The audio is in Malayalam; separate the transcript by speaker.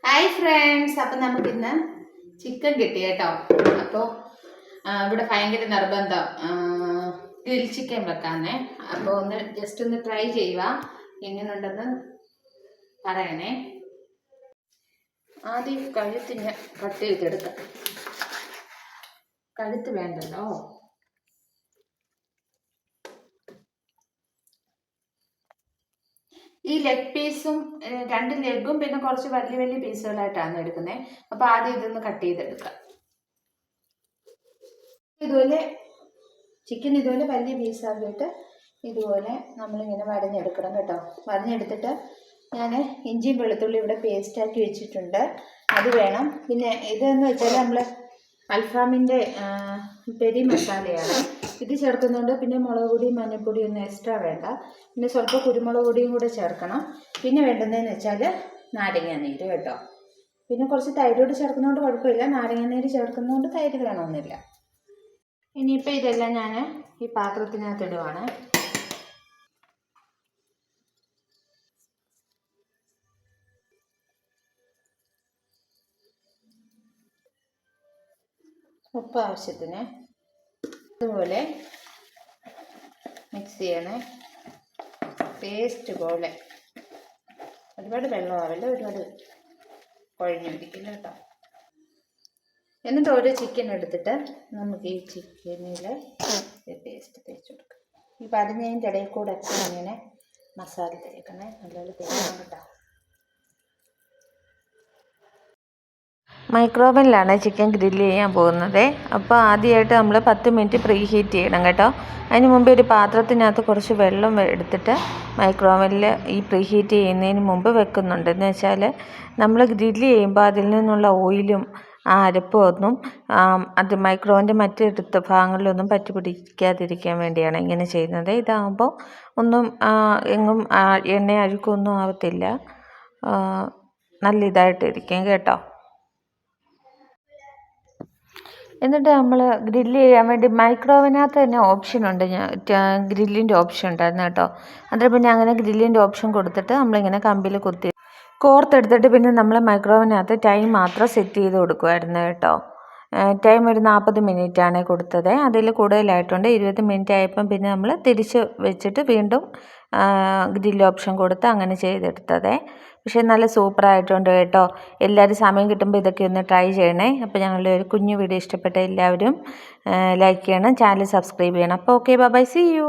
Speaker 1: ഹായ് ഫ്രണ്ട്സ്, അപ്പം നമുക്കിന്ന് ചിക്കൻ കിട്ടി കേട്ടോ. അപ്പോൾ ഇവിടെ ഭയങ്കര നിർബന്ധം ഗ്രിൽ ചിക്കൻ വെക്കാന്നേ. അപ്പോൾ ഒന്ന് ജസ്റ്റ് ഒന്ന് ട്രൈ ചെയ്യുക, എങ്ങനെയുണ്ടെന്ന് പറയണേ. ആദ്യം കഴുത്ത് ഞാൻ കട്ട് ചെയ്തെടുക്കാം. കഴുത്ത് വേണ്ടല്ലോ. ഈ ലെഗ് പീസും 2 ലെഗും പിന്നെ കുറച്ച് വലിയ വലിയ പീസുകളായിട്ടാണ് എടുക്കുന്നത്. അപ്പോൾ ആദ്യം ഇതൊന്ന് കട്ട് ചെയ്തെടുക്കാം. ഇതുപോലെ ചിക്കൻ ഇതുപോലെ വലിയ പീസാക്കിയിട്ട് ഇതുപോലെ നമ്മളിങ്ങനെ വരഞ്ഞെടുക്കണം കേട്ടോ. വരഞ്ഞെടുത്തിട്ട് ഞാൻ ഇഞ്ചിയും വെളുത്തുള്ളി ഇവിടെ പേസ്റ്റാക്കി വെച്ചിട്ടുണ്ട്, അത് വേണം. പിന്നെ ഇതെന്ന് വെച്ചാൽ നമ്മൾ അൽഫാമിൻ്റെ പെരി മസാലയാണ്. ഇത് ചേർക്കുന്നുണ്ട്. പിന്നെ മുളക് പൊടിയും മഞ്ഞൾപ്പൊടിയും ഒന്നും എക്സ്ട്രാ വേണ്ട. പിന്നെ സ്വല്പം കുരുമുളക് പൊടിയും കൂടെ ചേർക്കണം. പിന്നെ വേണ്ടുന്നതെന്ന് വെച്ചാൽ നാരങ്ങാനീര് കേട്ടോ. പിന്നെ കുറച്ച് തൈരോട് ചേർക്കുന്നതുകൊണ്ട് കുഴപ്പമില്ല, നാരങ്ങാനീര് ചേർക്കുന്നതുകൊണ്ട് തൈര് വേണമെന്നില്ല. ഇനിയിപ്പോൾ ഇതെല്ലാം ഞാൻ ഈ പാത്രത്തിനകത്ത് ഇടുവാണ്. ഉപ്പ് ആവശ്യത്തിന്. അതുപോലെ മിക്സ് ചെയ്യണേ, പേസ്റ്റ് പോലെ. ഒരുപാട് വെള്ളമാവില്ല, ഒരുപാട് കുഴഞ്ഞിരിക്കില്ല കേട്ടോ. എന്നിട്ട് ഓരോ ചിക്കൻ എടുത്തിട്ട് നമുക്ക് ഈ ചിക്കനിൽ പേസ്റ്റ് തേച്ച് കൊടുക്കാം. ഈ പതിഞ്ഞതിൻ്റെ ഇടയിൽ കൂടെ ഒക്കെ ഇങ്ങനെ മസാല തേക്കണേ, നല്ലപോലെ തേക്കണം കേട്ടോ.
Speaker 2: മൈക്രോവനിലാണ് ചിക്കൻ ഗ്രില്ല് ചെയ്യാൻ പോകുന്നത്. അപ്പോൾ ആദ്യമായിട്ട് നമ്മൾ 10 മിനിറ്റ് പ്രീ ഹീറ്റ് ചെയ്യണം കേട്ടോ. അതിന് മുമ്പ് ഒരു പാത്രത്തിനകത്ത് കുറച്ച് വെള്ളം എടുത്തിട്ട് മൈക്രോവനിൽ ഈ പ്രീ ഹീറ്റ് ചെയ്യുന്നതിന് മുമ്പ് വെക്കുന്നുണ്ട്. എന്ന് വെച്ചാൽ നമ്മൾ ഗ്രില്ല് ചെയ്യുമ്പോൾ അതിൽ നിന്നുള്ള ഓയിലും ആ അരപ്പും ഒന്നും അത് മൈക്രോവൻ്റെ മറ്റെടുത്ത ഭാഗങ്ങളിലൊന്നും പറ്റി പിടിക്കാതിരിക്കാൻ വേണ്ടിയാണ് ഇങ്ങനെ ചെയ്യുന്നത്. ഇതാകുമ്പോൾ ഒന്നും എങ്ങും എണ്ണ അഴുക്കൊന്നും ആവത്തില്ല, നല്ല ഇതായിട്ടിരിക്കും കേട്ടോ. എന്നിട്ട് നമ്മൾ ഗ്രില്ല് ചെയ്യാൻ വേണ്ടി മൈക്രോവനകത്ത് തന്നെ ഓപ്ഷനുണ്ട്, ഗ്രില്ലിൻ്റെ ഓപ്ഷൻ ഉണ്ടായിരുന്നു കേട്ടോ. എന്നിട്ട് പിന്നെ അങ്ങനെ ഗ്രില്ലിൻ്റെ ഓപ്ഷൻ കൊടുത്തിട്ട് നമ്മളിങ്ങനെ കമ്പിയിൽ കോർത്തെടുത്തിട്ട് പിന്നെ നമ്മൾ മൈക്രോവനകത്ത് ടൈം മാത്രം സെറ്റ് ചെയ്ത് കൊടുക്കുമായിരുന്നു കേട്ടോ. ടൈം ഒരു 40 മിനിറ്റാണ് കൊടുത്തത്. അതിൽ കൂടുതലായിട്ടുണ്ട്. 20 മിനിറ്റ് ആയപ്പം പിന്നെ നമ്മൾ തിരിച്ച് വെച്ചിട്ട് വീണ്ടും ഗ്രില്ല് ഓപ്ഷൻ കൊടുത്ത് അങ്ങനെ ചെയ്തെടുത്തത്. പക്ഷേ നല്ല സൂപ്പറായിട്ടുണ്ട് കേട്ടോ. എല്ലാവരും സമയം കിട്ടുമ്പോൾ ഇതൊക്കെ ഒന്ന് ട്രൈ ചെയ്യണേ. അപ്പോൾ ഞങ്ങളുടെ ഒരു കുഞ്ഞു വീഡിയോ ഇഷ്ടപ്പെട്ട എല്ലാവരും ലൈക്ക് ചെയ്യണം, ചാനൽ സബ്സ്ക്രൈബ് ചെയ്യണം. അപ്പോൾ ഓക്കെ, ബൈ, സീ യു.